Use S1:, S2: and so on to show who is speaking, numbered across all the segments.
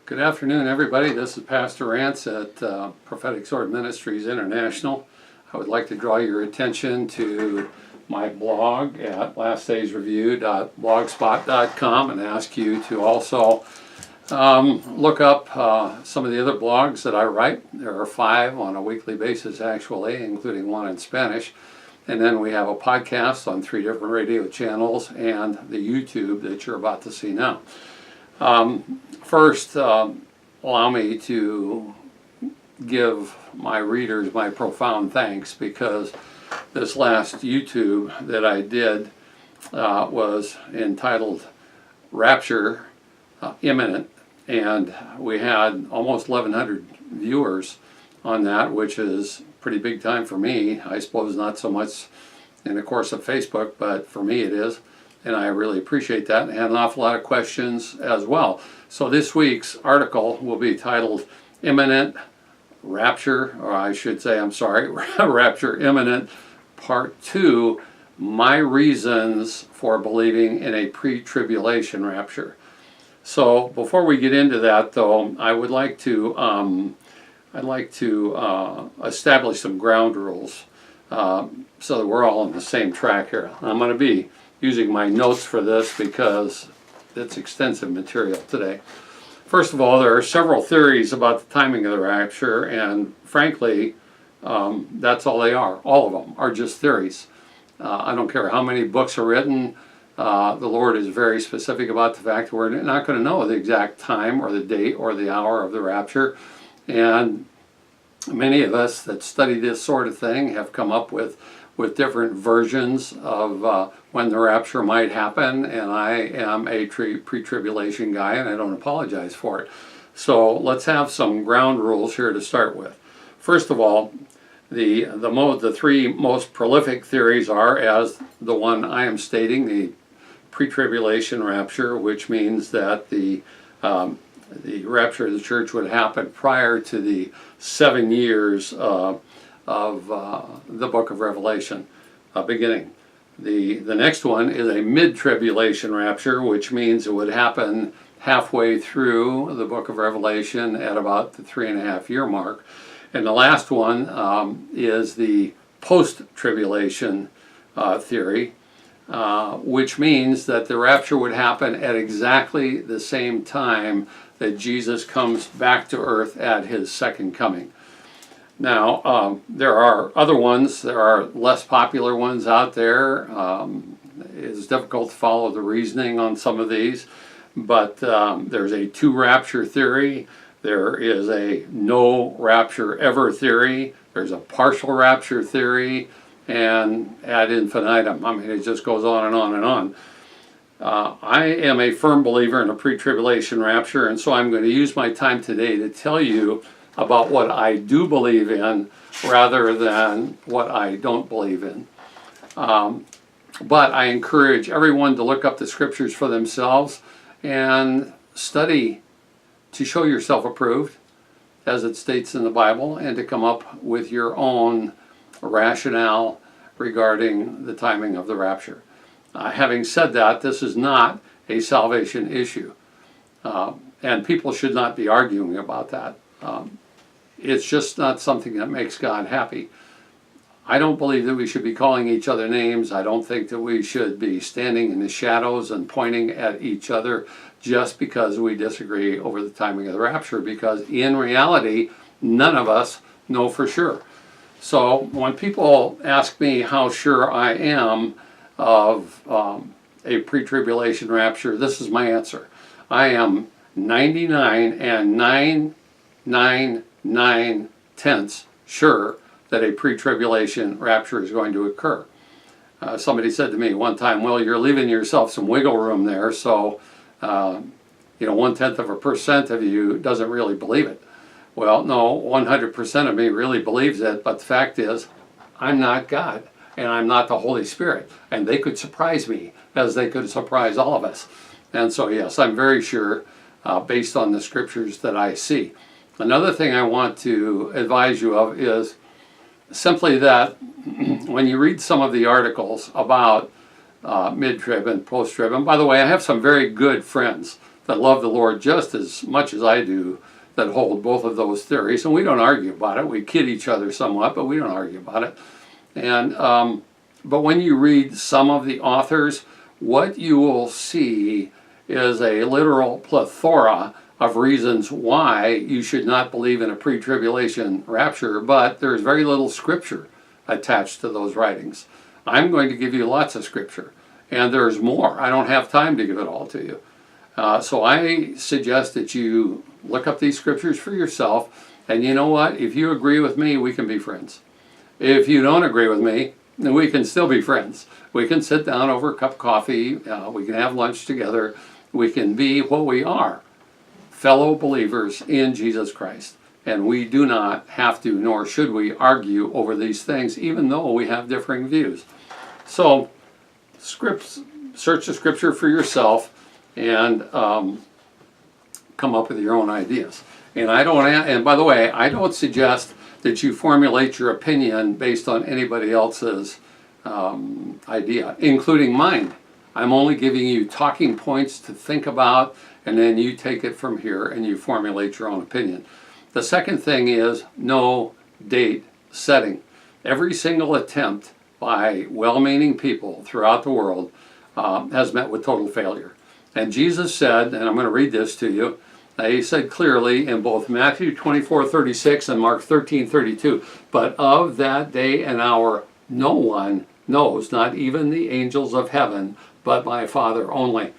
S1: Good afternoon, everybody. This is Pastor Rance at Prophetic Sword Ministries International. I would like to draw your attention to my blog at lastdaysreview.blogspot.com and ask you to also look up some of the other blogs that I write. There are 5 on a weekly basis, actually, including one in Spanish. And then we have a podcast on 3 different radio channels and the YouTube that you're about to see now. First, allow me to give my readers my profound thanks, because this last YouTube that I did was entitled Rapture Imminent, and we had almost 1,100 viewers on that, which is pretty big time for me. I suppose not so much in the course of Facebook, but for me it is. And I really appreciate that, and had an awful lot of questions as well. So this week's article will be titled Imminent Rapture, or I should say, I'm sorry, Rapture Imminent Part 2, My Reasons for Believing in a Pre-Tribulation Rapture. So before we get into that, though, I would like to establish some ground rules so that we're all on the same track here. I'm going to be using my notes for this because it's extensive material today. First of all, there are several theories about the timing of the rapture, and frankly, that's all they are. All of them are just theories. I don't care how many books are written. The Lord is very specific about the fact that we're not going to know the exact time or the date or the hour of the rapture. And many of us that study this sort of thing have come up with different versions of when the rapture might happen, and I am a pre-tribulation guy, and I don't apologize for it. So let's have some ground rules here to start with. First of all, the 3 most prolific theories are, as the one I am stating, the pre-tribulation rapture, which means that the rapture of the church would happen prior to the 7 years of the book of Revelation beginning. The next one is a mid-tribulation rapture, which means it would happen halfway through the book of Revelation at about the 3.5-year mark. And the last one is the post-tribulation theory, which means that the rapture would happen at exactly the same time that Jesus comes back to earth at his second coming. Now, there are other ones. There are less popular ones out there. It's difficult to follow the reasoning on some of these, but there's a 2 rapture theory. There is a no rapture ever theory. There's a partial rapture theory, and ad infinitum. I mean, it just goes on and on and on. I am a firm believer in a pre-tribulation rapture, and so I'm going to use my time today to tell you about what I do believe in rather than what I don't believe in. But I encourage everyone to look up the scriptures for themselves and study to show yourself approved, as it states in the Bible, and to come up with your own rationale regarding the timing of the rapture. Having said that, this is not a salvation issue, and people should not be arguing about that. It's just not something that makes God happy. I don't believe that we should be calling each other names. I don't think that we should be standing in the shadows and pointing at each other just because we disagree over the timing of the rapture, because in reality, none of us know for sure. So when people ask me how sure I am of a pre-tribulation rapture, this is my answer. I am 99.999% sure that a pre-tribulation rapture is going to occur. Somebody said to me one time, well, you're leaving yourself some wiggle room there, so 0.1% of you doesn't really believe it. Well, no, 100% of me really believes it, but the fact is, I'm not God, and I'm not the Holy Spirit, and they could surprise me, as they could surprise all of us. And so, yes, I'm very sure, based on the scriptures that I see. Another thing I want to advise you of is simply that when you read some of the articles about mid-trib and post-trib, and by the way, I have some very good friends that love the Lord just as much as I do that hold both of those theories, and we don't argue about it. We kid each other somewhat, but we don't argue about it. And but when you read some of the authors, what you will see is a literal plethora of reasons why you should not believe in a pre-tribulation rapture, but there's very little scripture attached to those writings. I'm going to give you lots of scripture, and there's more. I don't have time to give it all to you. So I suggest that you look up these scriptures for yourself, and you know what? If you agree with me, we can be friends. If you don't agree with me, then we can still be friends. We can sit down over a cup of coffee, we can have lunch together, we can be what we are, fellow believers in Jesus Christ. And we do not have to, nor should we, argue over these things, even though we have differing views. So, search the scripture for yourself, and come up with your own ideas. And and by the way, I don't suggest that you formulate your opinion based on anybody else's idea, including mine. I'm only giving you talking points to think about, and then you take it from here and you formulate your own opinion. The second thing is no date setting. Every single attempt by well-meaning people throughout the world has met with total failure. And Jesus said, and I'm going to read this to you, he said clearly in both Matthew 24:36 and Mark 13:32, but of that day and hour no one knows, not even the angels of heaven, but my Father only.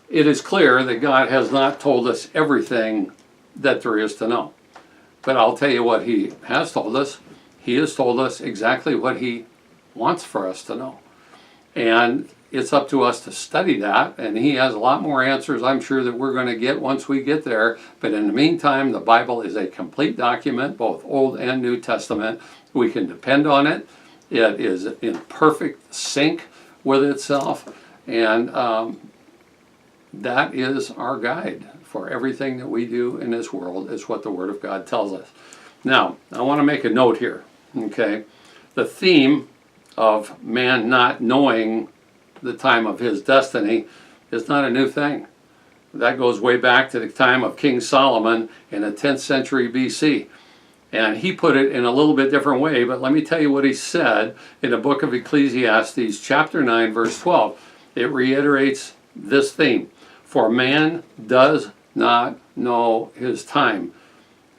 S1: It is clear that God has not told us everything that there is to know. But I'll tell you what he has told us. He has told us exactly what he wants for us to know. And it's up to us to study that, and he has a lot more answers, I'm sure, that we're going to get once we get there. But in the meantime, the Bible is a complete document, both Old and New Testament. We can depend on it. It is in perfect sync with itself, and that is our guide for everything that we do in this world, is what the Word of God tells us. Now, I want to make a note here, okay? The theme of man not knowing the time of his destiny is not a new thing. That goes way back to the time of King Solomon in the 10th century BC. And he put it in a little bit different way, but let me tell you what he said in the book of Ecclesiastes, chapter 9, verse 12. It reiterates this theme. For man does not know his time.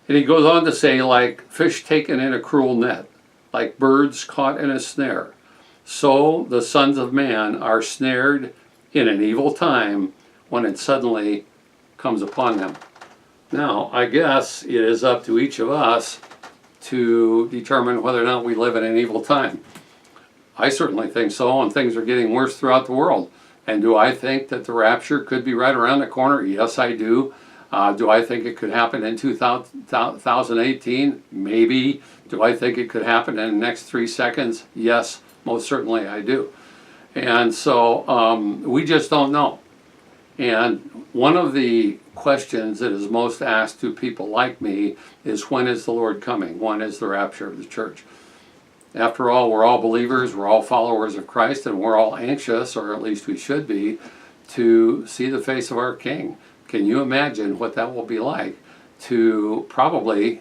S1: And he goes on to say, like fish taken in a cruel net, like birds caught in a snare, so the sons of man are snared in an evil time when it suddenly comes upon them. Now, I guess it is up to each of us to determine whether or not we live in an evil time. I certainly think so, and things are getting worse throughout the world. And do I think that the rapture could be right around the corner? Yes, I do. Do I think it could happen in 2018? Maybe. Do I think it could happen in the next 3 seconds? Yes, most certainly I do. And so we just don't know. And one of the questions that is most asked to people like me is, when is the Lord coming? When is the rapture of the church? After all, we're all believers, we're all followers of Christ, and we're all anxious, or at least we should be, to see the face of our King. Can you imagine what that will be like to probably,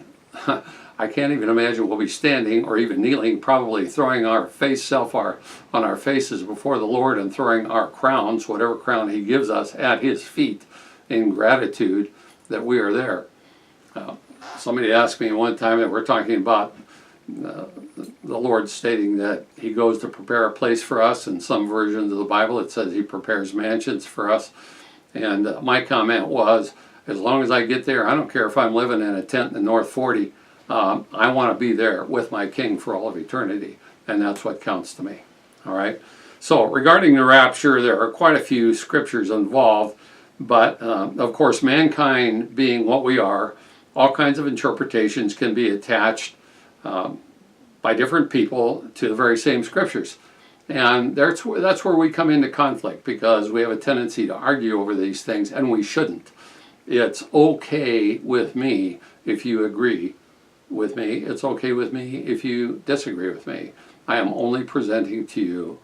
S1: I can't even imagine we'll be standing or even kneeling, probably throwing our on our faces before the Lord and throwing our crowns, whatever crown he gives us, at his feet in gratitude that we are there. Somebody asked me one time that we're talking about the Lord stating that he goes to prepare a place for us. In some versions of the Bible it says he prepares mansions for us. And my comment was, as long as I get there, I don't care if I'm living in a tent in the North 40, I want to be there with my King for all of eternity. And that's what counts to me. All right. So regarding the rapture, there are quite a few scriptures involved. But of course, mankind being what we are, all kinds of interpretations can be attached by different people to the very same scriptures. And that's where we come into conflict, because we have a tendency to argue over these things, and we shouldn't. It's okay with me if you agree with me. It's okay with me if you disagree with me. I am only presenting to you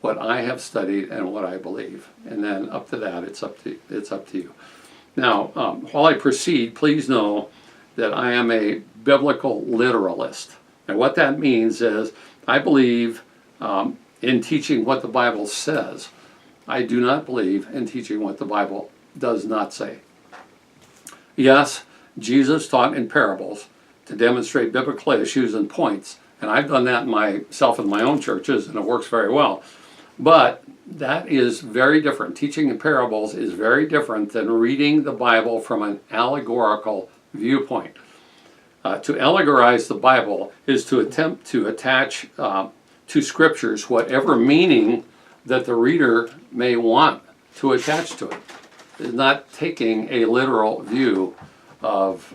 S1: what I have studied and what I believe. And then up to that, it's up to you. Now, while I proceed, please know that I am a biblical literalist. And what that means is I believe in teaching what the Bible says. I do not believe in teaching what the Bible does not say. Yes, Jesus taught in parables to demonstrate biblical issues and points. And I've done that myself in my own churches, and it works very well. But that is very different. Teaching in parables is very different than reading the Bible from an allegorical viewpoint. To allegorize the Bible is to attempt to attach to scriptures whatever meaning that the reader may want to attach to it. It's not taking a literal view of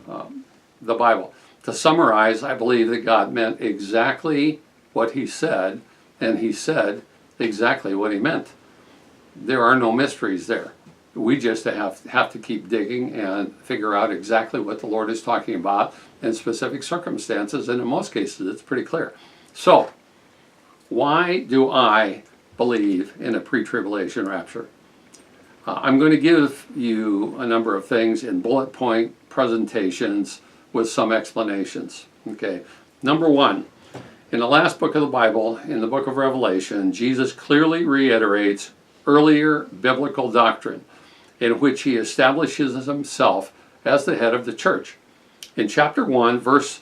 S1: the Bible. To summarize, I believe that God meant exactly what he said, and he said exactly what he meant. There are no mysteries there. We just have to keep digging and figure out exactly what the Lord is talking about in specific circumstances, and in most cases it's pretty clear. So, why do I believe in a pre-tribulation rapture? I'm going to give you a number of things in bullet point presentations with some explanations. Okay, number one, in the last book of the Bible, in the book of Revelation, Jesus clearly reiterates earlier biblical doctrine in which he establishes himself as the head of the church. In chapter 1, verse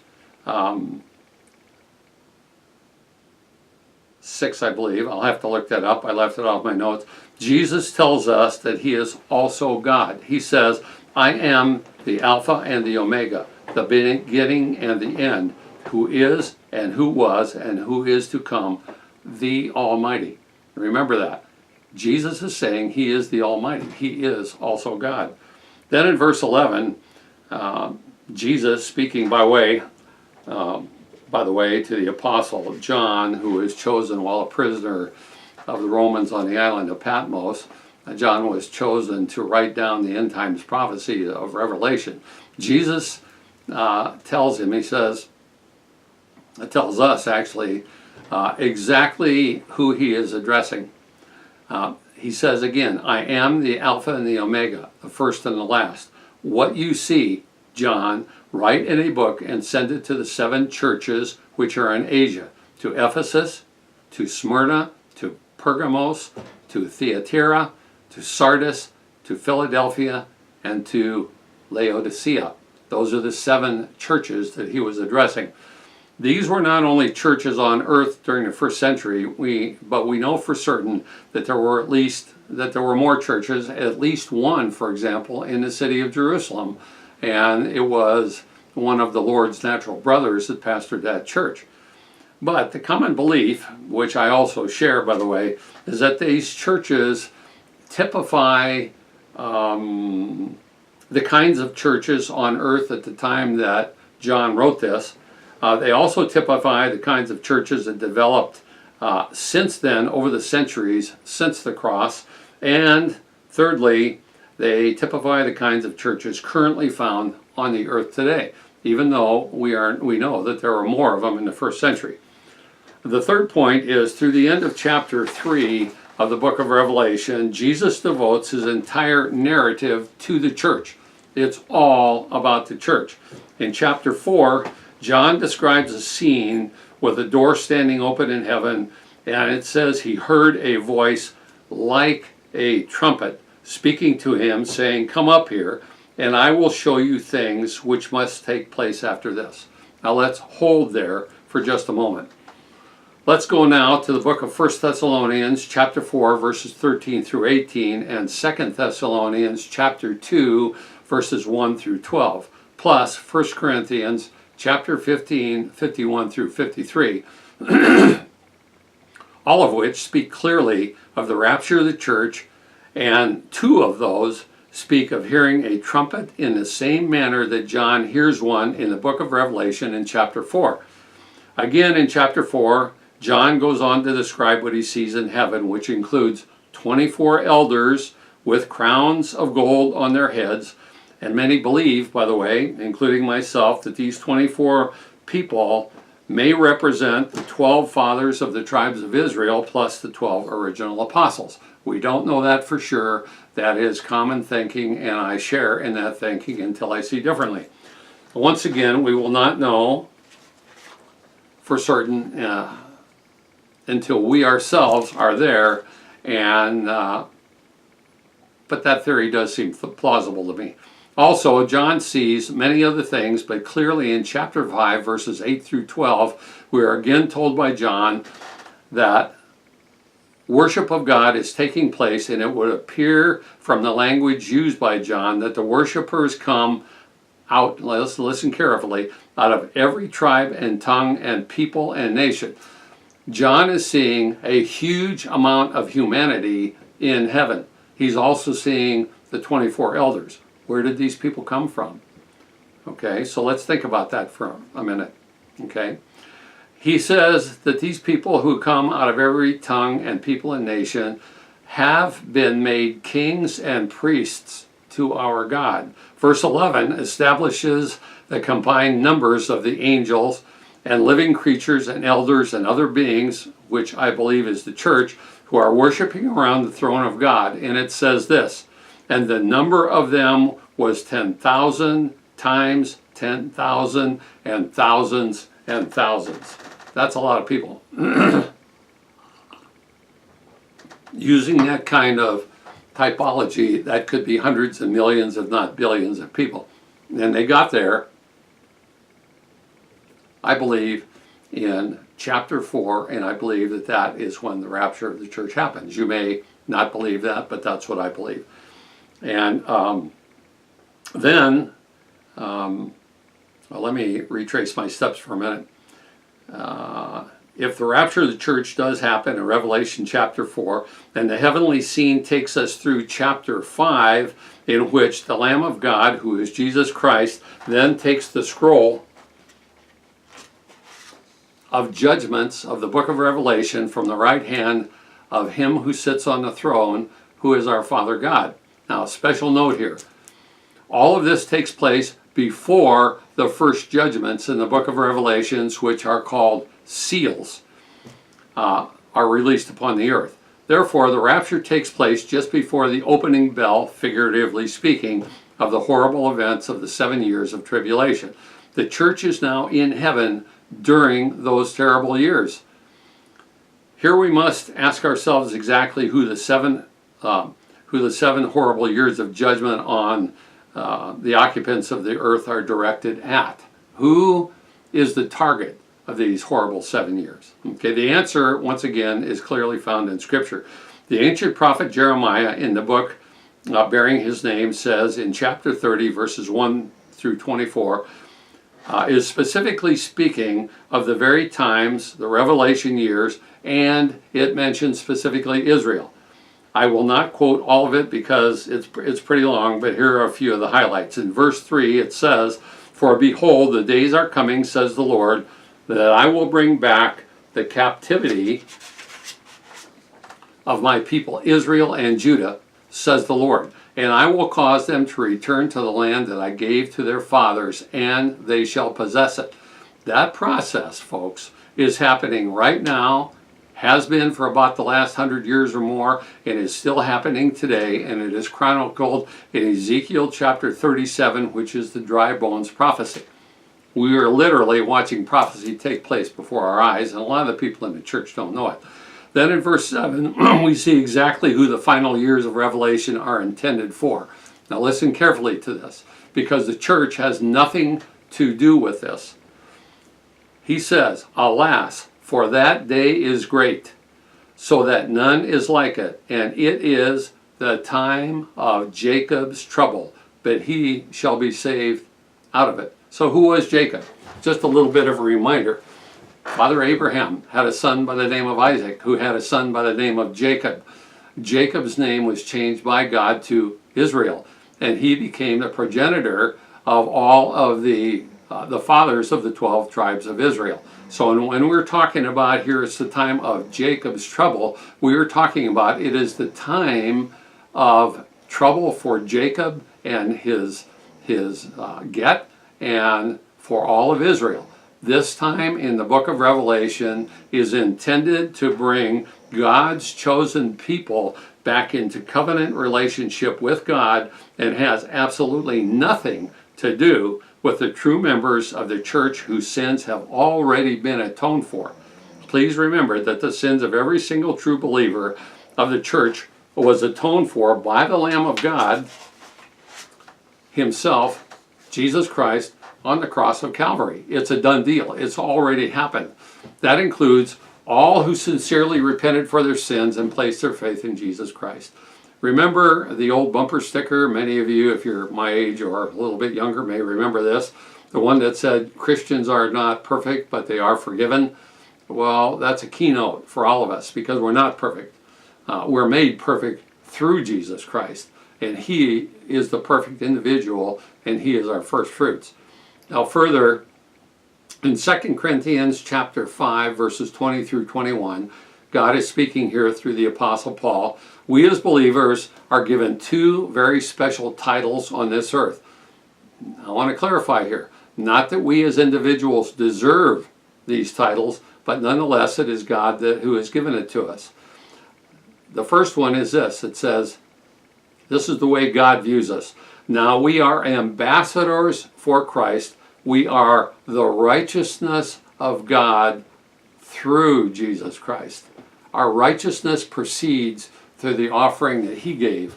S1: 6, I believe, I'll have to look that up, I left it off my notes, Jesus tells us that he is also God. He says, I am the Alpha and the Omega, the beginning and the end, who is and who was and who is to come, the Almighty. Remember that. Jesus is saying he is the Almighty. He is also God. Then in verse 11, Jesus speaking by the way, to the apostle John, who was chosen while a prisoner of the Romans on the island of Patmos. John was chosen to write down the end times prophecy of Revelation. Jesus tells him, tells us actually, exactly who he is addressing. He says again, I am the Alpha and the Omega, the first and the last. What you see, John, write in a book and send it to the 7 churches which are in Asia, to Ephesus, to Smyrna, to Pergamos, to Thyatira, to Sardis, to Philadelphia, and to Laodicea. Those are the 7 churches that he was addressing. These were not only churches on earth during the first century, but we know for certain that there were more churches, at least one, for example, in the city of Jerusalem, and it was one of the Lord's natural brothers that pastored that church. But the common belief, which I also share, by the way, is that these churches typify the kinds of churches on earth at the time that John wrote this. They also typify the kinds of churches that developed since then, over the centuries, since the cross. And thirdly, they typify the kinds of churches currently found on the earth today, even though we know that there are more of them in the first century. The third point is, through the end of chapter 3 of the book of Revelation, Jesus devotes his entire narrative to the church. It's all about the church. In chapter 4, John describes a scene with a door standing open in heaven, and it says he heard a voice like a trumpet speaking to him, saying, come up here, and I will show you things which must take place after this. Now let's hold there for just a moment. Let's go now to the book of 1 Thessalonians chapter 4, verses 13 through 18, and 2 Thessalonians chapter 2, verses 1 through 12, plus 1 Corinthians chapter 15, 51 through 53, all of which speak clearly of the rapture of the church, and 2 of those speak of hearing a trumpet in the same manner that John hears one in the book of Revelation in chapter 4. Again, in chapter 4, John goes on to describe what he sees in heaven, which includes 24 elders with crowns of gold on their heads. And many believe, by the way, including myself, that these 24 people may represent the 12 fathers of the tribes of Israel plus the 12 original apostles. We don't know that for sure. That is common thinking, and I share in that thinking until I see differently. Once again, we will not know for certain until we ourselves are there, and but that theory does seem plausible to me. Also, John sees many other things, but clearly in chapter 5, verses 8 through 12, we are again told by John that worship of God is taking place, and it would appear from the language used by John that the worshipers come out, let's listen carefully, out of every tribe and tongue and people and nation. John is seeing a huge amount of humanity in heaven. He's also seeing the 24 elders. Where did these people come from? Okay, so let's think about that for a minute. Okay, he says that these people who come out of every tongue and people and nation have been made kings and priests to our God. Verse 11 establishes the combined numbers of the angels and living creatures and elders and other beings, which I believe is the church, who are worshiping around the throne of God. And it says this, and the number of them was 10,000 times 10,000 and thousands and thousands. That's a lot of people. Using that kind of typology, that could be hundreds and millions, if not billions of people. And they got there, I believe, in chapter 4, and I believe that that is when the rapture of the church happens. You may not believe that, but that's what I believe. And then, well, let me retrace my steps for a minute. If the rapture of the church does happen in Revelation chapter 4, then the heavenly scene takes us through chapter 5, in which the Lamb of God, who is Jesus Christ, then takes the scroll of judgments of the book of Revelation from the right hand of him who sits on the throne, who is our Father God. Now, a special note here. All of this takes place before the first judgments in the book of Revelations, which are called seals, are released upon the earth. Therefore, the rapture takes place just before the opening bell, figuratively speaking, of the horrible events of the 7 years of tribulation. The church is now in heaven during those terrible years. Here we must ask ourselves exactly who the seven horrible years of judgment on the occupants of the earth are directed at. Who is the target of these horrible 7 years? Okay, the answer, once again, is clearly found in Scripture. The ancient prophet Jeremiah, in the book bearing his name, says in chapter 30, verses 1 through 24, is specifically speaking of the very times, the Revelation years, and it mentions specifically Israel. I will not quote all of it because it's pretty long, but here are a few of the highlights. In verse 3 it says, "For behold, the days are coming, says the Lord, that I will bring back the captivity of my people Israel and Judah, says the Lord. And I will cause them to return to the land that I gave to their fathers, and they shall possess it." That process, folks, is happening right now, has been for about the last 100 years or more, and is still happening today, and it is chronicled in Ezekiel chapter 37, which is the dry bones prophecy. We are literally watching prophecy take place before our eyes, and a lot of the people in the church don't know it. Then in verse 7, we see exactly who the final years of Revelation are intended for. Now listen carefully to this, because the church has nothing to do with this. He says, "Alas, for that day is great, so that none is like it, and it is the time of Jacob's trouble, but he shall be saved out of it." So who was Jacob? Just a little bit of a reminder. Father Abraham had a son by the name of Isaac, who had a son by the name of Jacob. Jacob's name was changed by God to Israel, and he became the progenitor of all of the fathers of the 12 tribes of Israel. So when we're talking about here, it's the time of Jacob's trouble, we are talking about it is the time of trouble for Jacob and his get, and for all of Israel. This time in the book of Revelation is intended to bring God's chosen people back into covenant relationship with God, and has absolutely nothing to do with the true members of the church whose sins have already been atoned for. Please remember that the sins of every single true believer of the church was atoned for by the Lamb of God himself, Jesus Christ, on the cross of Calvary. It's a done deal. It's already happened. That includes all who sincerely repented for their sins and placed their faith in Jesus Christ. Remember the old bumper sticker? Many of you, if you're my age or a little bit younger, may remember this. The one that said, Christians are not perfect, but they are forgiven. Well, that's a keynote for all of us, because we're not perfect. We're made perfect through Jesus Christ. And He is the perfect individual, and He is our first fruits. Now further, in 2 Corinthians chapter 5, verses 20 through 21, God is speaking here through the Apostle Paul. We as believers are given two very special titles on this earth. I want to clarify here. Not that we as individuals deserve these titles, but nonetheless it is God who has given it to us. The first one is this. It says, this is the way God views us. Now we are ambassadors for Christ. We are the righteousness of God through Jesus Christ. Our righteousness proceeds through the offering that He gave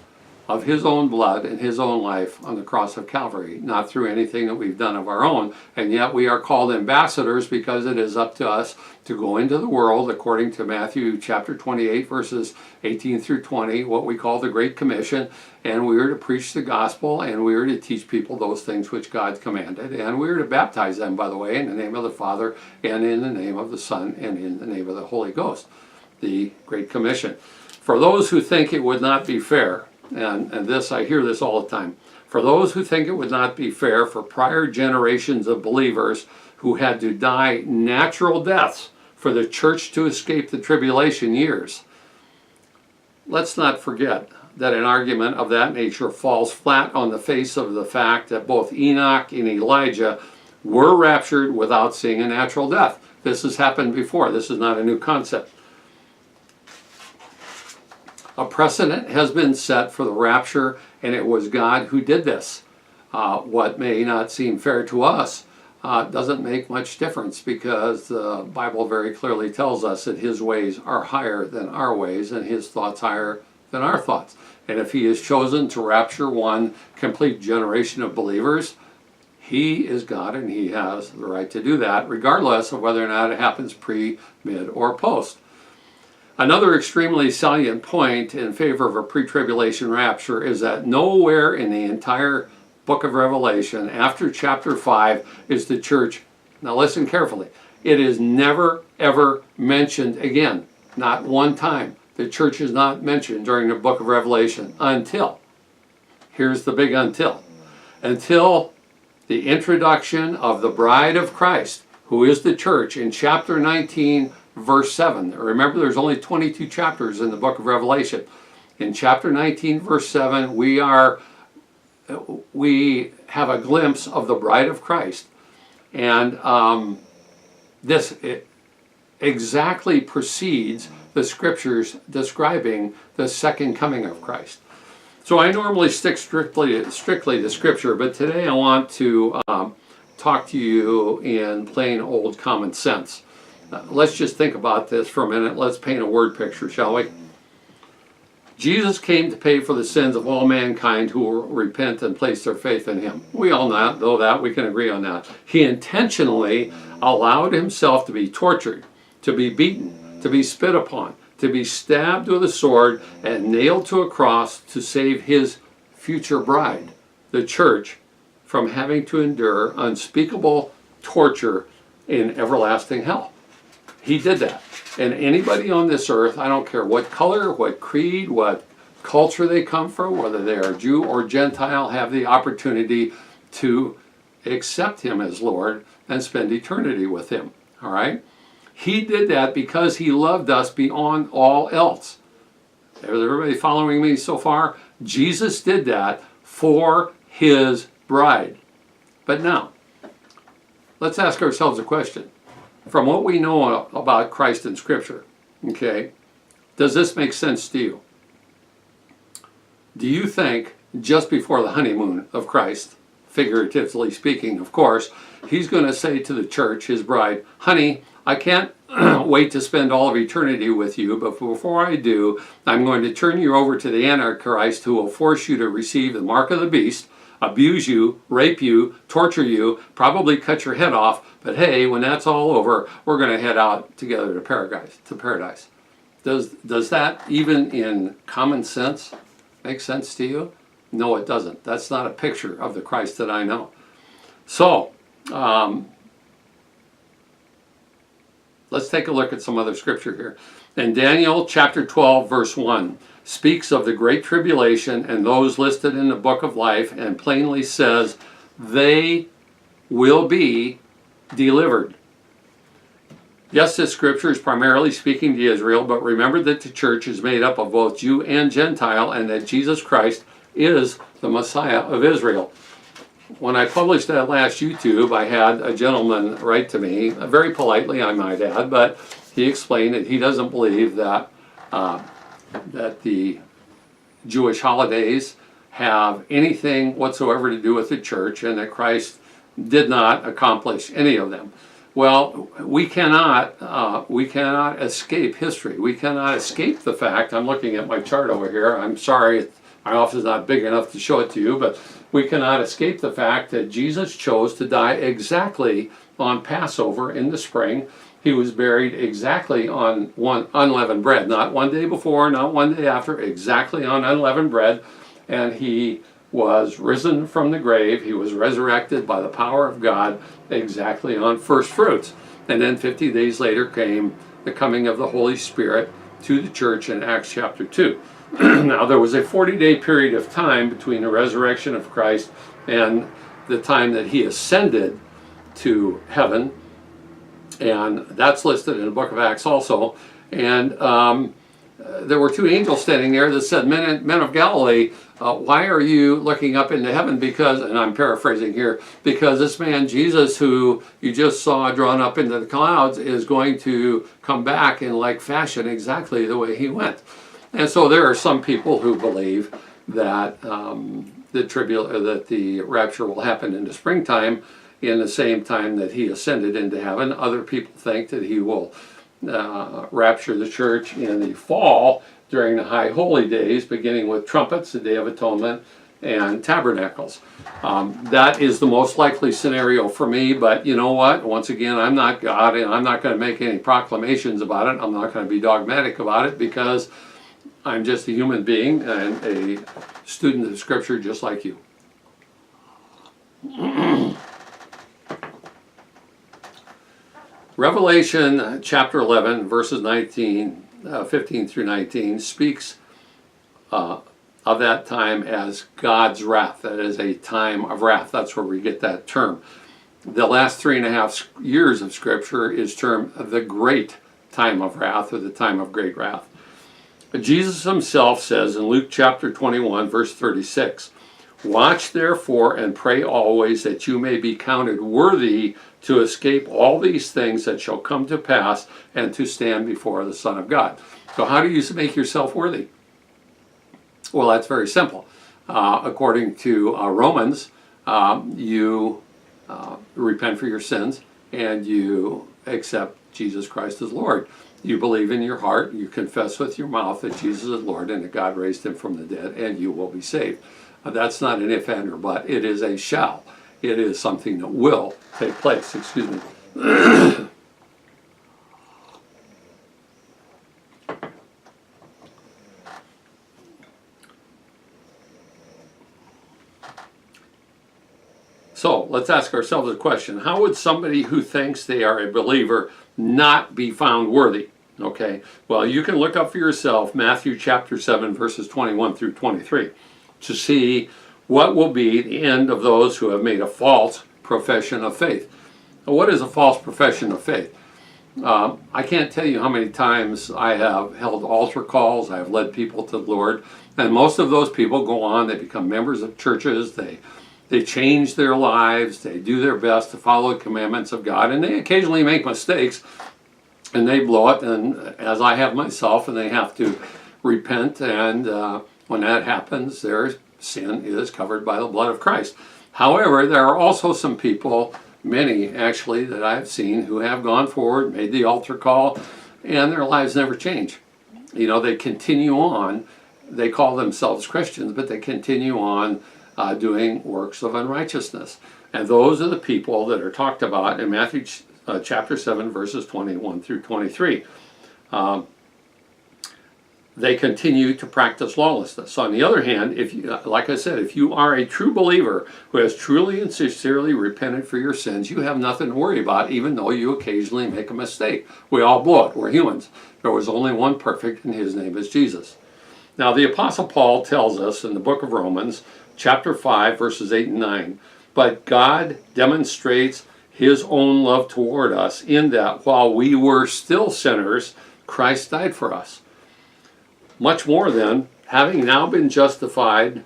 S1: of His own blood and His own life on the cross of Calvary, not through anything that we've done of our own. And yet we are called ambassadors because it is up to us to go into the world, according to Matthew chapter 28, verses 18 through 20, what we call the Great Commission. And we are to preach the gospel, and we are to teach people those things which God commanded. And we are to baptize them, by the way, in the name of the Father, and in the name of the Son, and in the name of the Holy Ghost. The Great Commission. For those who think it would not be fair, and this, I hear this all the time. For those who think it would not be fair for prior generations of believers who had to die natural deaths for the church to escape the tribulation years, let's not forget that an argument of that nature falls flat on the face of the fact that both Enoch and Elijah were raptured without seeing a natural death. This has happened before. This is not a new concept. A precedent has been set for the rapture, and it was God who did this. What may not seem fair to us doesn't make much difference, because the Bible very clearly tells us that His ways are higher than our ways, and His thoughts higher than our thoughts. And if He has chosen to rapture one complete generation of believers, He is God, and He has the right to do that, regardless of whether or not it happens pre, mid, or post. Another extremely salient point in favor of a pre-tribulation rapture is that nowhere in the entire book of Revelation, after chapter 5, is the church, now listen carefully, it is never ever mentioned again. Not one time. The church is not mentioned during the book of Revelation until, here's the big until the introduction of the bride of Christ, who is the church, in chapter 19, verse 7. Remember, there's only 22 chapters in the book of Revelation. In chapter 19, verse 7, we have a glimpse of the bride of Christ. And this exactly precedes the scriptures describing the second coming of Christ. So I normally stick strictly to scripture, but today I want to talk to you in plain old common sense. Let's just think about this for a minute. Let's paint a word picture, shall we? Jesus came to pay for the sins of all mankind who will repent and place their faith in Him. We all know that. We can agree on that. He intentionally allowed Himself to be tortured, to be beaten, to be spit upon, to be stabbed with a sword and nailed to a cross to save His future bride, the church, from having to endure unspeakable torture in everlasting hell. He did that. And anybody on this earth, I don't care what color, what creed, what culture they come from, whether they are Jew or Gentile, have the opportunity to accept Him as Lord and spend eternity with Him. All right? He did that because He loved us beyond all else. Is everybody following me so far? Jesus did that for His bride. But now, let's ask ourselves a question. From what we know about Christ in Scripture, okay, does this make sense to you? Do you think just before the honeymoon of Christ, figuratively speaking, of course, he's going to say to the church, his bride, honey, I can't wait to spend all of eternity with you, but before I do, I'm going to turn you over to the Antichrist, who will force you to receive the mark of the beast, abuse you, rape you, torture you, probably cut your head off, but hey, when that's all over, we're going to head out together to paradise. Does that, even in common sense, make sense to you? No, it doesn't. That's not a picture of the Christ that I know. So, let's take a look at some other scripture here. In Daniel chapter 12, verse 1, speaks of the great tribulation and those listed in the book of life, and plainly says they will be delivered. Yes, this scripture is primarily speaking to Israel, but remember that the church is made up of both Jew and Gentile, and that Jesus Christ is the Messiah of Israel. When I published that last YouTube, I had a gentleman write to me, very politely I might add, but he explained that he doesn't believe that that the Jewish holidays have anything whatsoever to do with the church, and that Christ did not accomplish any of them. Well, we cannot escape history. We cannot escape the fact, I'm looking at my chart over here, I'm sorry, my office is not big enough to show it to you, but we cannot escape the fact that Jesus chose to die exactly on Passover in the spring. He was buried exactly on unleavened bread, not one day before, not one day after, exactly on unleavened bread. And he was risen from the grave. He was resurrected by the power of God exactly on first fruits. And then 50 days later came the coming of the Holy Spirit to the church in Acts chapter 2. Now, there was a 40-day period of time between the resurrection of Christ and the time that he ascended to heaven, and that's listed in the book of Acts also. And there were two angels standing there that said, men of Galilee, why are you looking up into heaven? Because, and I'm paraphrasing here, because this man Jesus, who you just saw drawn up into the clouds, is going to come back in like fashion exactly the way he went. And so there are some people who believe that the rapture will happen in the springtime, in the same time that he ascended into heaven. Other people think that he will rapture the church in the fall during the high holy days, beginning with trumpets, the Day of Atonement, and tabernacles. That is the most likely scenario for me, but you know what? Once again, I'm not God, and I'm not going to make any proclamations about it. I'm not going to be dogmatic about it, because I'm just a human being and a student of Scripture just like you. Revelation chapter 11, verses 15 through 19, speaks of that time as God's wrath. That is a time of wrath. That's where we get that term. The last 3.5 years of Scripture is termed the great time of wrath, or the time of great wrath. Jesus himself says in Luke chapter 21, verse 36, "Watch therefore and pray always, that you may be counted worthy to escape all these things that shall come to pass, and to stand before the Son of God." So how do you make yourself worthy? Well, that's very simple. According to Romans, you repent for your sins, and you accept Jesus Christ as Lord. You believe in your heart, you confess with your mouth that Jesus is Lord and that God raised him from the dead, and you will be saved. That's not an if, and, or but. It is a shall. It is something that will take place. Excuse me. So let's ask ourselves a question. How would somebody who thinks they are a believer not be found worthy? Okay, well, you can look up for yourself Matthew chapter 7, verses 21 through 23, to see what will be the end of those who have made a false profession of faith. Now, what is a false profession of faith? I can't tell you how many times I have held altar calls, I have led people to the Lord, and most of those people go on, they become members of churches, they They change their lives. They do their best to follow the commandments of God. And they occasionally make mistakes and they blow it, and as I have myself, and they have to repent. And when that happens, their sin is covered by the blood of Christ. However, there are also some people, many actually, that I've seen who have gone forward, made the altar call, and their lives never change. You know, they continue on. They call themselves Christians, but they continue on doing works of unrighteousness. And those are the people that are talked about in Matthew chapter 7, verses 21 through 23. They continue to practice lawlessness. On the other hand, if you, like I said, if you are a true believer who has truly and sincerely repented for your sins, you have nothing to worry about, even though you occasionally make a mistake. We all blow it. We're humans. There was only one perfect, and his name is Jesus. Now, the Apostle Paul tells us in the book of Romans, chapter 5, verses 8 and 9, but God demonstrates his own love toward us in that while we were still sinners, Christ died for us. Much more then, having now been justified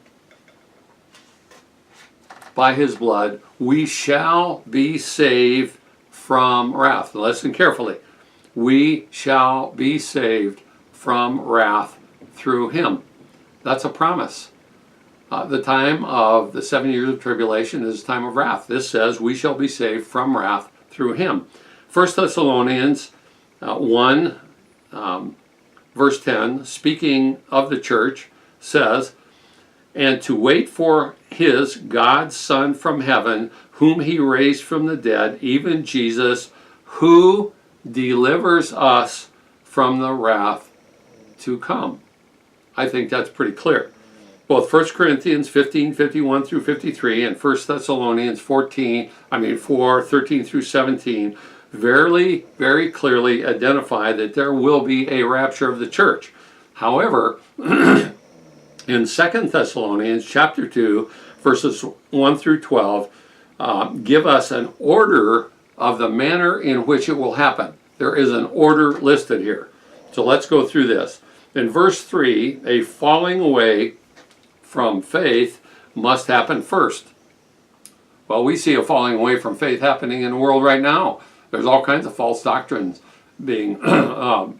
S1: by his blood, we shall be saved from wrath. Now listen carefully. We shall be saved from wrath through him. That's a promise. The time of the 7 years of tribulation is a time of wrath. This says we shall be saved from wrath through him. 1 Thessalonians 1, verse 10, speaking of the church, says, and to wait for his, God's Son from heaven, whom he raised from the dead, even Jesus, who delivers us from the wrath to come. I think that's pretty clear. Both 1 Corinthians 15, 51 through 53 and 1 Thessalonians 4, 13 through 17 very clearly identify that there will be a rapture of the church. However, in 2 Thessalonians chapter 2, verses 1 through 12, give us an order of the manner in which it will happen. There is an order listed here. So let's go through this. In verse 3, a falling away from faith must happen first. Well, we see a falling away from faith happening in the world right now. There's all kinds of false doctrines being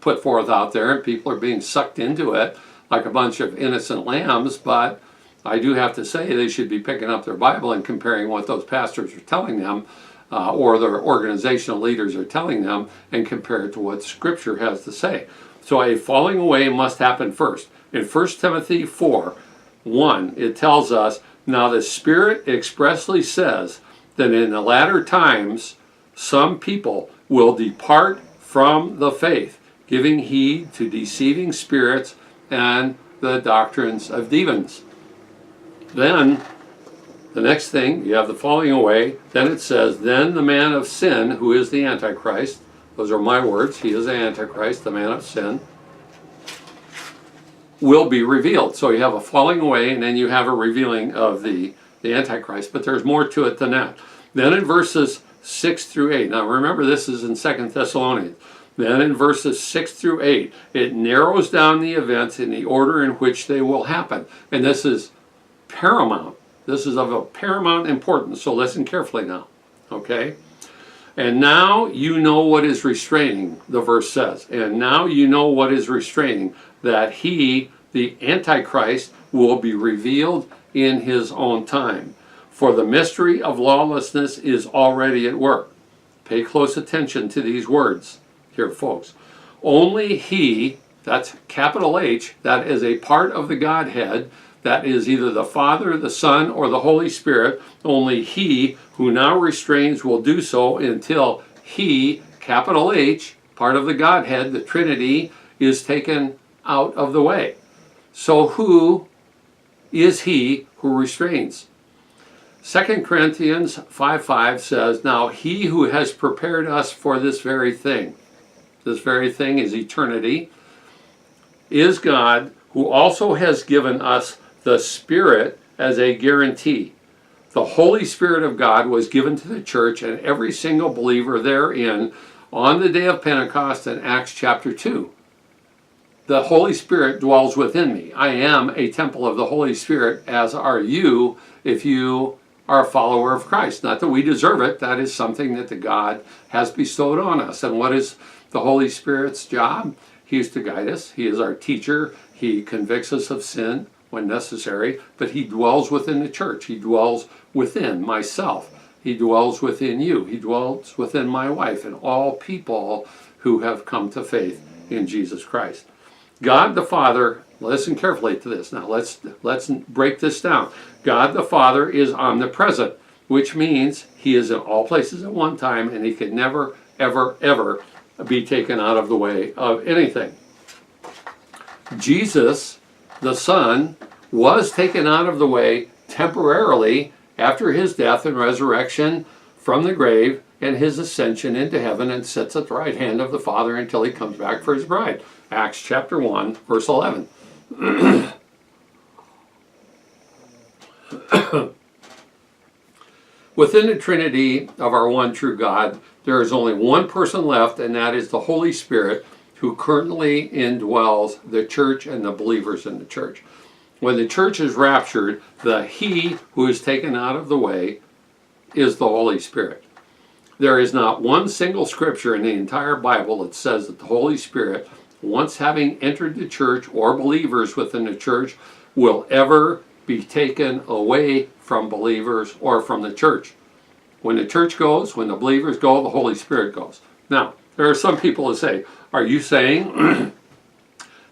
S1: put forth out there, and people are being sucked into it like a bunch of innocent lambs. But I do have to say they should be picking up their Bible and comparing what those pastors are telling them or their organizational leaders are telling them and compare it to what Scripture has to say. So a falling away must happen first. In 1 Timothy 4, 1, it tells us, now the Spirit expressly says that in the latter times some people will depart from the faith, giving heed to deceiving spirits and the doctrines of demons. Then, the next thing, you have the falling away. Then it says, then the man of sin, who is the Antichrist, those are my words, he is the Antichrist, the man of sin, will be revealed. So you have a falling away, and then you have a revealing of the Antichrist. But there's more to it than that. Then in verses 6 through 8. Now remember, this is in 2 Thessalonians. Then in verses 6 through 8, it narrows down the events in the order in which they will happen. And this is paramount. This is of a paramount importance. So listen carefully now. Okay? And now you know what is restraining, the verse says. And now you know what is restraining, that he, the Antichrist, will be revealed in his own time. For the mystery of lawlessness is already at work. Pay close attention to these words here, folks. Only he, that's capital H, that is a part of the Godhead, that is either the Father, the Son, or the Holy Spirit, only he who now restrains will do so until he, capital H, part of the Godhead, the Trinity, is taken out of the way. So who is he who restrains? 2 Corinthians 5:5 says, now he who has prepared us for this very thing is eternity, is God, who also has given us the Spirit as a guarantee. The Holy Spirit of God was given to the church and every single believer therein on the day of Pentecost in Acts chapter 2. The Holy Spirit dwells within me. I am a temple of the Holy Spirit, as are you if you are a follower of Christ. Not that we deserve it. That is something that the God has bestowed on us. And what is the Holy Spirit's job? He is to guide us. He is our teacher. He convicts us of sin when necessary, but he dwells within the church. He dwells within myself. He dwells within you. He dwells within my wife and all people who have come to faith in Jesus Christ. God the Father, listen carefully to this. Now let's break this down. God the Father is omnipresent, which means he is in all places at one time, and he can never, ever, ever be taken out of the way of anything. Jesus, the Son, was taken out of the way temporarily after his death and resurrection from the grave and his ascension into heaven, and sits at the right hand of the Father until he comes back for his bride. Acts chapter 1, verse 11. Within the Trinity of our one true God, there is only one person left, and that is the Holy Spirit, who currently indwells the church and the believers in the church. When the church is raptured, the He who is taken out of the way is the Holy Spirit. There is not one single scripture in the entire Bible that says that the Holy Spirit, once having entered the church or believers within the church, will ever be taken away from believers or from the church. When the church goes, when the believers go, the Holy Spirit goes. Now, there are some people who say, are you saying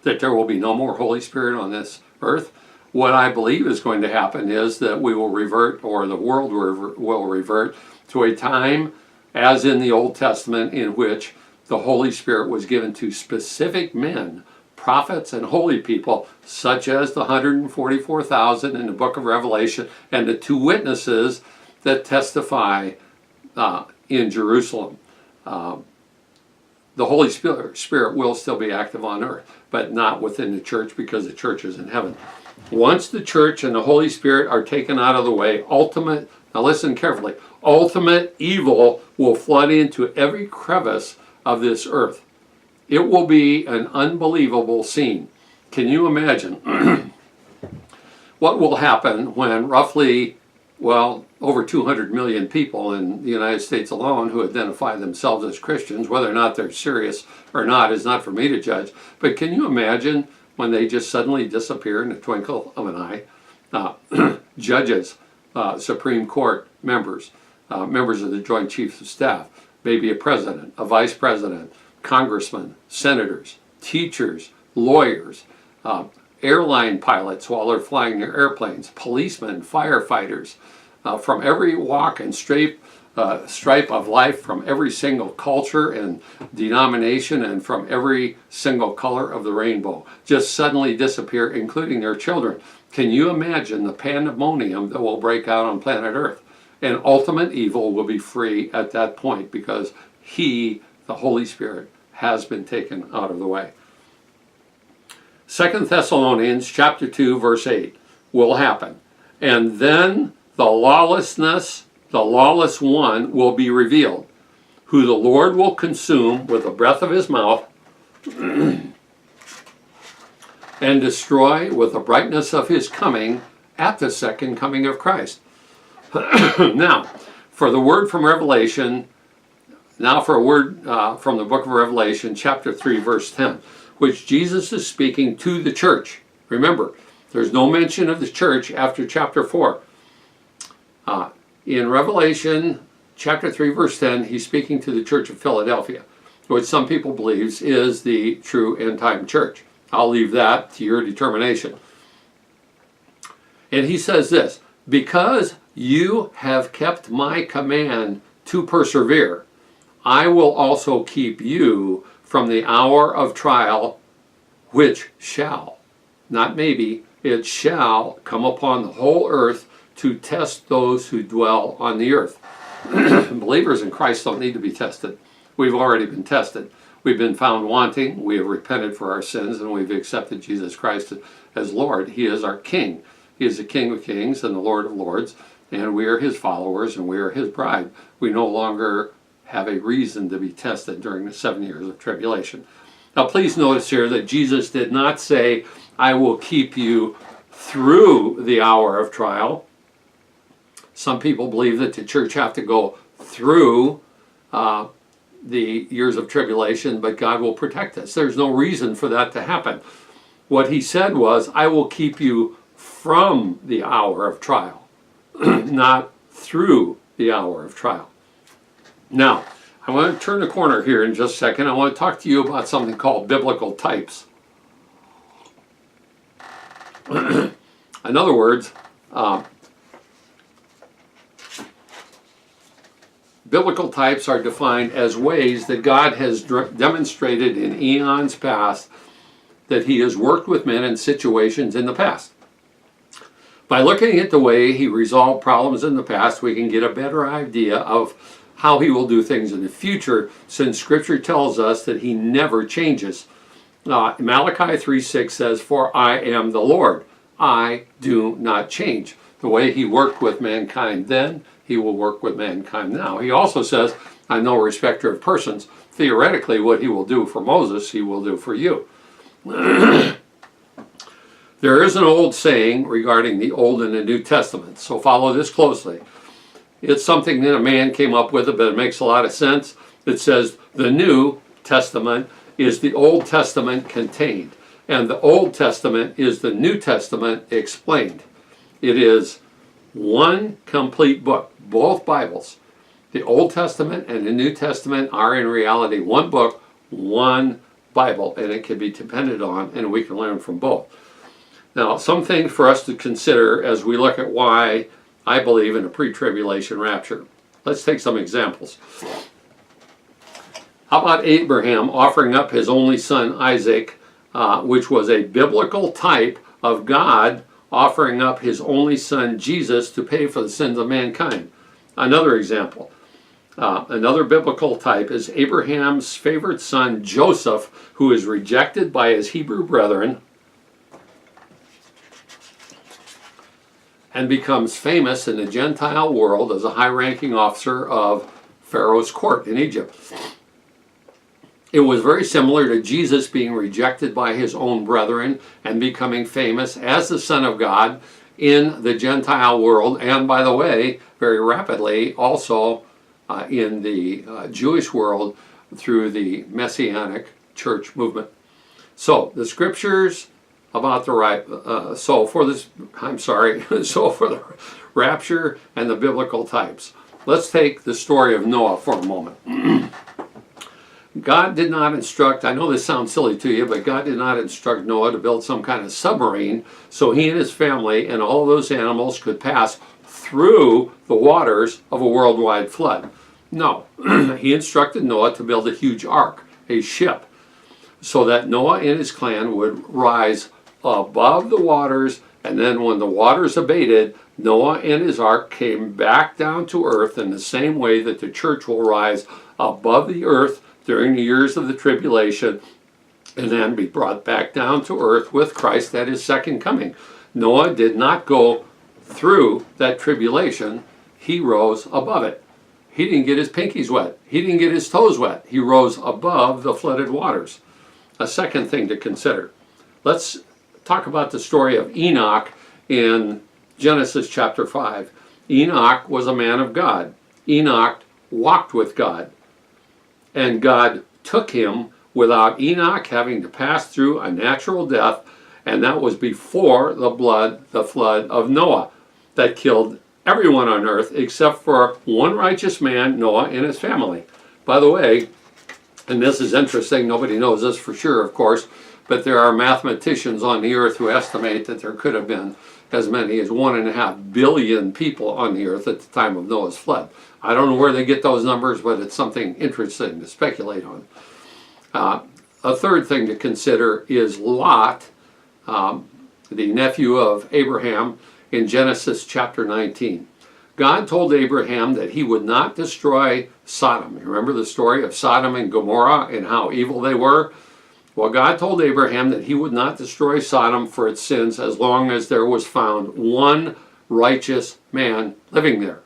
S1: that there will be no more Holy Spirit on this earth? What I believe is going to happen is that we will revert, or the world will revert, to a time, as in the Old Testament, in which the Holy Spirit was given to specific men, prophets and holy people, such as the 144,000 in the book of Revelation, and the two witnesses that testify in Jerusalem. The Holy Spirit will still be active on earth, but not within the church, because the church is in heaven. Once the church and the Holy Spirit are taken out of the way, now listen carefully, ultimate evil will flood into every crevice of this earth. It will be an unbelievable scene. Can you imagine what will happen when roughly, over 200 million people in the United States alone who identify themselves as Christians, whether or not they're serious or not is not for me to judge, but can you imagine when they just suddenly disappear in the twinkle of an eye? Judges, Supreme Court members, members of the Joint Chiefs of Staff, maybe a president, a vice president, congressmen, senators, teachers, lawyers, airline pilots while they're flying their airplanes, policemen, firefighters, from every walk and stripe of life, from every single culture and denomination, and from every single color of the rainbow, just suddenly disappear, including their children. Can you imagine the pandemonium that will break out on planet Earth? And ultimate evil will be free at that point, because He, the Holy Spirit, has been taken out of the way. 2 Thessalonians chapter 2, verse 8 will happen. And then the lawless one will be revealed, who the Lord will consume with the breath of his mouth and destroy with the brightness of his coming at the second coming of Christ. Now, for the word from Revelation, from the book of Revelation, chapter 3, verse 10, which Jesus is speaking to the church. Remember, there's no mention of the church after chapter 4. In Revelation chapter 3, verse 10, he's speaking to the church of Philadelphia, which some people believe is the true end-time church. I'll leave that to your determination. And he says this, because you have kept my command to persevere, I will also keep you from the hour of trial, which shall, not maybe, it shall come upon the whole earth to test those who dwell on the earth. Believers in Christ don't need to be tested. We've already been tested. We've been found wanting. We have repented for our sins, and we've accepted Jesus Christ as Lord. He is our King. He is the King of Kings and the Lord of Lords, and we are His followers, and we are His bride. We no longer have a reason to be tested during the 7 years of tribulation. Now please notice here that Jesus did not say, I will keep you through the hour of trial. Some people believe that the church have to go through the years of tribulation, but God will protect us. There's no reason for that to happen. What he said was, I will keep you from the hour of trial, not through the hour of trial. Now, I want to turn the corner here in just a second. I want to talk to you about something called biblical types. In other words, biblical types are defined as ways that God has demonstrated in eons past that he has worked with men in situations in the past. By looking at the way he resolved problems in the past, we can get a better idea of how he will do things in the future, since Scripture tells us that he never changes. Malachi 3:6 says, "For I am the Lord, I do not change." The way he worked with mankind then, he will work with mankind now. He also says, "I'm no respecter of persons." Theoretically, what he will do for Moses, he will do for you. There is an old saying regarding the Old and the New Testament, so follow this closely. It's something that a man came up with, but it makes a lot of sense. It says the New Testament is the Old Testament contained, and the Old Testament is the New Testament explained. It is one complete book, both Bibles. The Old Testament and the New Testament are in reality one book, one Bible, and it can be depended on, and we can learn from both. Now, something for us to consider as we look at why I believe in a pre-tribulation rapture. Let's take some examples. How about Abraham offering up his only son Isaac, which was a biblical type of God offering up his only son Jesus to pay for the sins of mankind? Another example, another biblical type is Abraham's favorite son Joseph, who is rejected by his Hebrew brethren and becomes famous in the Gentile world as a high-ranking officer of Pharaoh's court in Egypt. It was very similar to Jesus being rejected by his own brethren and becoming famous as the Son of God in the Gentile world, and by the way, very rapidly also in the Jewish world through the Messianic church movement. So the scriptures about the so for the rapture and the biblical types. Let's take the story of Noah for a moment. God did not instruct, I know this sounds silly to you, but God did not instruct Noah to build some kind of submarine so he and his family and all of those animals could pass through the waters of a worldwide flood. No, he instructed Noah to build a huge ark, a ship, so that Noah and his clan would rise above the waters, and then when the waters abated, Noah and his ark came back down to earth in the same way that the church will rise above the earth during the years of the tribulation and then be brought back down to earth with Christ at his second coming. Noah did not go through that tribulation, he rose above it. He didn't get his pinkies wet, he didn't get his toes wet, he rose above the flooded waters. A second thing to consider. Let's talk about the story of Enoch in Genesis chapter 5. Enoch was a man of God. Enoch walked with God. And God took him without Enoch having to pass through a natural death, and that was before the flood of Noah that killed everyone on earth except for one righteous man, Noah, and his family. By the way, and this is interesting, nobody knows this for sure, of course, but there are mathematicians on the earth who estimate that there could have been as many as 1.5 billion people on the earth at the time of Noah's flood. I don't know where they get those numbers, but it's something interesting to speculate on. A third thing to consider is Lot, the nephew of Abraham, in Genesis chapter 19. God told Abraham that he would not destroy Sodom. You remember the story of Sodom and Gomorrah and how evil they were? Well, God told Abraham that he would not destroy Sodom for its sins as long as there was found one righteous man living there.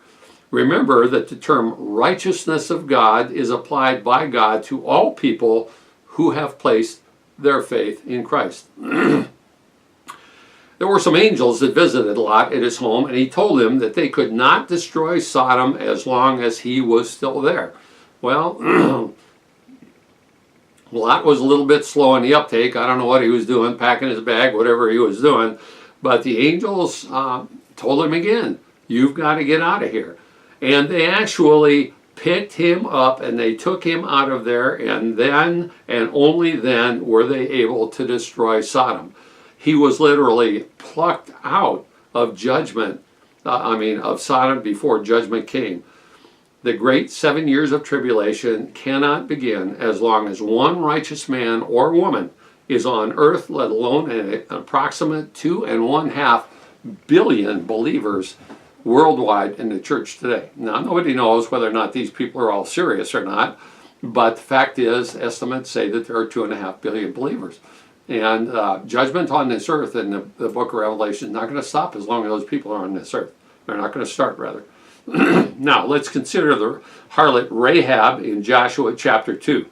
S1: Remember that the term righteousness of God is applied by God to all people who have placed their faith in Christ. There were some angels that visited Lot at his home, and he told them that they could not destroy Sodom as long as he was still there. Well, Lot was a little bit slow in the uptake. I don't know what he was doing, packing his bag, whatever he was doing. But the angels told him again, you've got to get out of here. And they actually picked him up and they took him out of there, and then and only then were they able to destroy Sodom. He was literally plucked out of judgment, of Sodom before judgment came. The great 7 years of tribulation cannot begin as long as one righteous man or woman is on earth, let alone an approximate 2.5 billion believers worldwide in the church today. Now, nobody knows whether or not these people are all serious or not, but the fact is, estimates say that there are 2.5 billion believers. And judgment on this earth in the book of Revelation is not going to stop as long as those people are on this earth. They're not going to start, rather. Now, let's consider the harlot Rahab in Joshua chapter 2.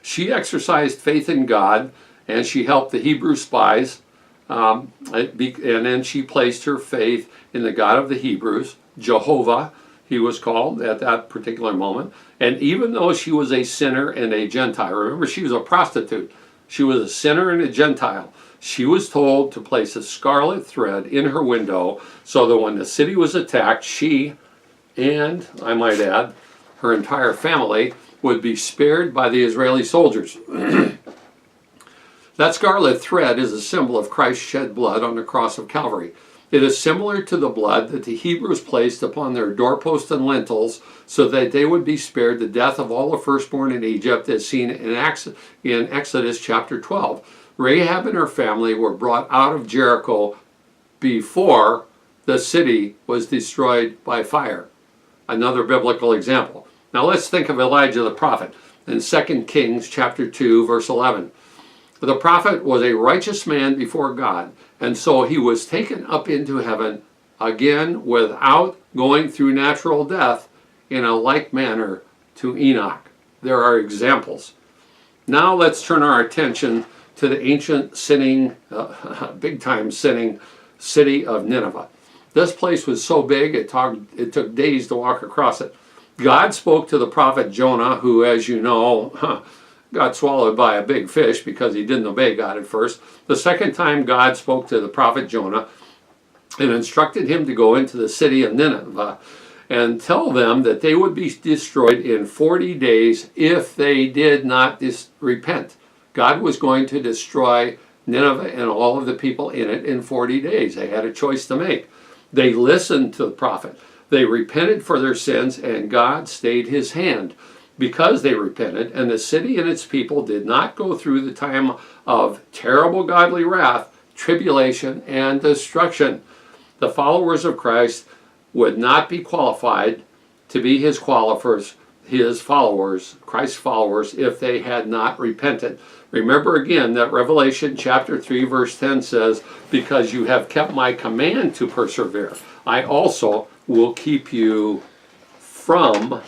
S1: She exercised faith in God, and she helped the Hebrew spies, and then she placed her faith in the God of the Hebrews, Jehovah, he was called at that particular moment. And even though she was a sinner and a Gentile, remember, she was a prostitute. She was a sinner and a Gentile. She was told to place a scarlet thread in her window so that when the city was attacked, she, and I might add, her entire family, would be spared by the Israeli soldiers. That scarlet thread is a symbol of Christ's shed blood on the cross of Calvary. It is similar to the blood that the Hebrews placed upon their doorposts and lintels so that they would be spared the death of all the firstborn in Egypt, as seen in Exodus chapter 12. Rahab and her family were brought out of Jericho before the city was destroyed by fire. Another biblical example. Now let's think of Elijah the prophet in 2 Kings chapter 2, verse 11. The prophet was a righteous man before God, and so he was taken up into heaven again without going through natural death in a like manner to Enoch. There are examples. Now let's turn our attention to the ancient sinning, big-time sinning city of Nineveh. This place was so big it took days to walk across it. God spoke to the prophet Jonah, who, as you know, got swallowed by a big fish because he didn't obey God at first. The second time God spoke to the prophet Jonah and instructed him to go into the city of Nineveh and tell them that they would be destroyed in 40 days if they did not repent. God was going to destroy Nineveh and all of the people in it in 40 days. They had a choice to make. They listened to the prophet. They repented for their sins, and God stayed his hand. Because they repented, and the city and its people did not go through the time of terrible godly wrath, tribulation, and destruction. The followers of Christ would not be qualified to be his followers, Christ's followers, if they had not repented. Remember again that Revelation chapter 3 verse 10 says, because you have kept my command to persevere, I also will keep you from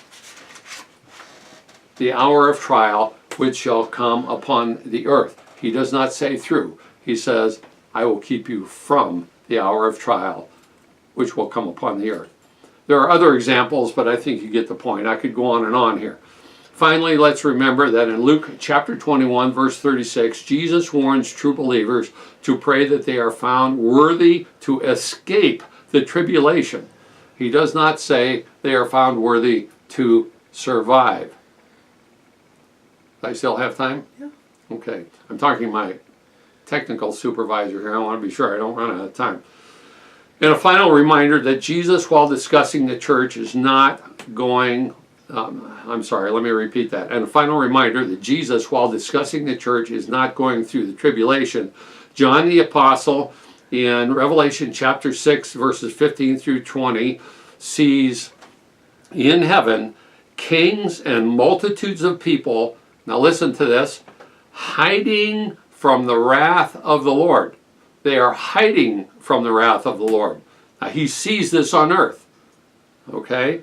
S1: the hour of trial which shall come upon the earth. He does not say through. He says, I will keep you from the hour of trial which will come upon the earth. There are other examples, but I think you get the point. I could go on here. Finally, let's remember that in Luke chapter 21, verse 36, Jesus warns true believers to pray that they are found worthy to escape the tribulation. He does not say they are found worthy to survive. Do I still have time?
S2: Yeah.
S1: Okay. I'm talking to my technical supervisor here. I want to be sure I don't run out of time. And a final reminder that Jesus, while discussing the church, is not going... let me repeat that. And a final reminder that Jesus, while discussing the church, is not going through the tribulation. John the Apostle, in Revelation chapter 6, verses 15 through 20, sees in heaven kings and multitudes of people, now listen to this, hiding from the wrath of the Lord. They are hiding from the wrath of the Lord. Now, he sees this on earth. Okay?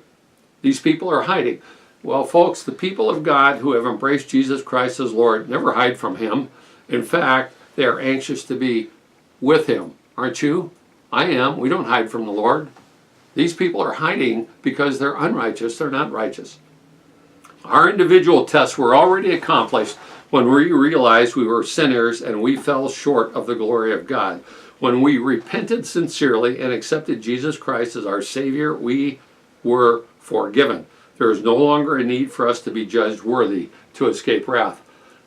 S1: These people are hiding. Well, folks, the people of God who have embraced Jesus Christ as Lord never hide from him. In fact, they are anxious to be with him. Aren't you? I am. We don't hide from the Lord. These people are hiding because they're unrighteous. They're not righteous. Our individual tests were already accomplished when we realized we were sinners and we fell short of the glory of God. When we repented sincerely and accepted Jesus Christ as our Savior, we were forgiven. There is no longer a need for us to be judged worthy to escape wrath.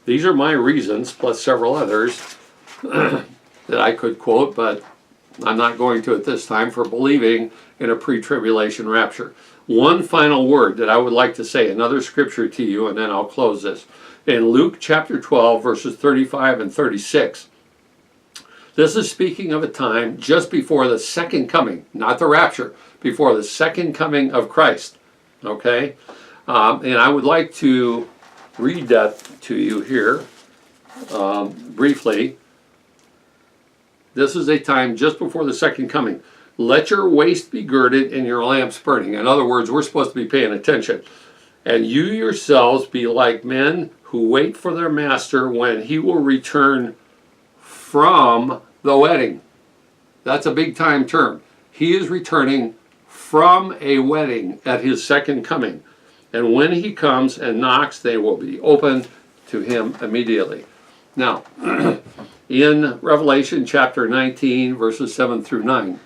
S1: These are my reasons, plus several others that I could quote, but I'm not going to at this time, for believing in a pre-tribulation rapture. One final word that I would like to say, another scripture to you, and then I'll close this. In Luke chapter 12, verses 35 and 36, this is speaking of a time just before the second coming, not the rapture, before the second coming of Christ. Okay? And I would like to read that to you here briefly. This is a time just before the second coming. Let your waist be girded and your lamps burning. In other words, we're supposed to be paying attention. And you yourselves be like men who wait for their master when he will return from the wedding. That's a big time term. He is returning from a wedding at his second coming. And when he comes and knocks, they will be opened to him immediately. Now, in Revelation chapter 19, verses 7 through 9,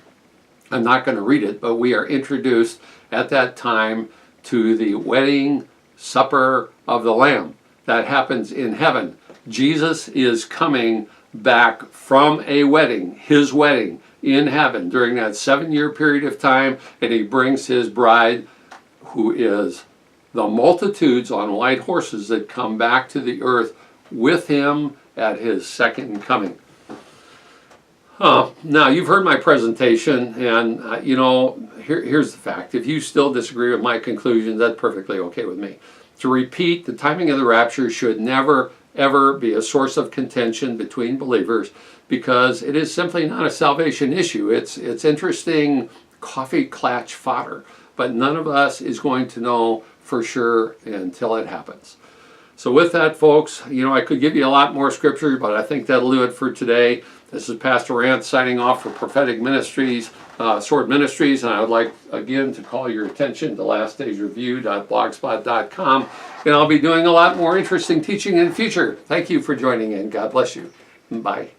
S1: I'm not going to read it, but we are introduced at that time to the wedding supper of the Lamb. That happens in heaven. Jesus is coming back from a wedding, his wedding, in heaven during that 7-year period of time, and he brings his bride, who is the multitudes on white horses that come back to the earth with him at his second coming. Now, you've heard my presentation, and here's the fact. If you still disagree with my conclusions, that's perfectly okay with me. To repeat, the timing of the rapture should never, ever be a source of contention between believers, because it is simply not a salvation issue. It's interesting coffee klatch fodder, but none of us is going to know for sure until it happens. So with that, folks, I could give you a lot more scripture, but I think that'll do it for today. This is Pastor Rance signing off for Prophetic Ministries, Sword Ministries, and I would like, again, to call your attention to lastdaysreview.blogspot.com, and I'll be doing a lot more interesting teaching in the future. Thank you for joining in. God bless you. Bye.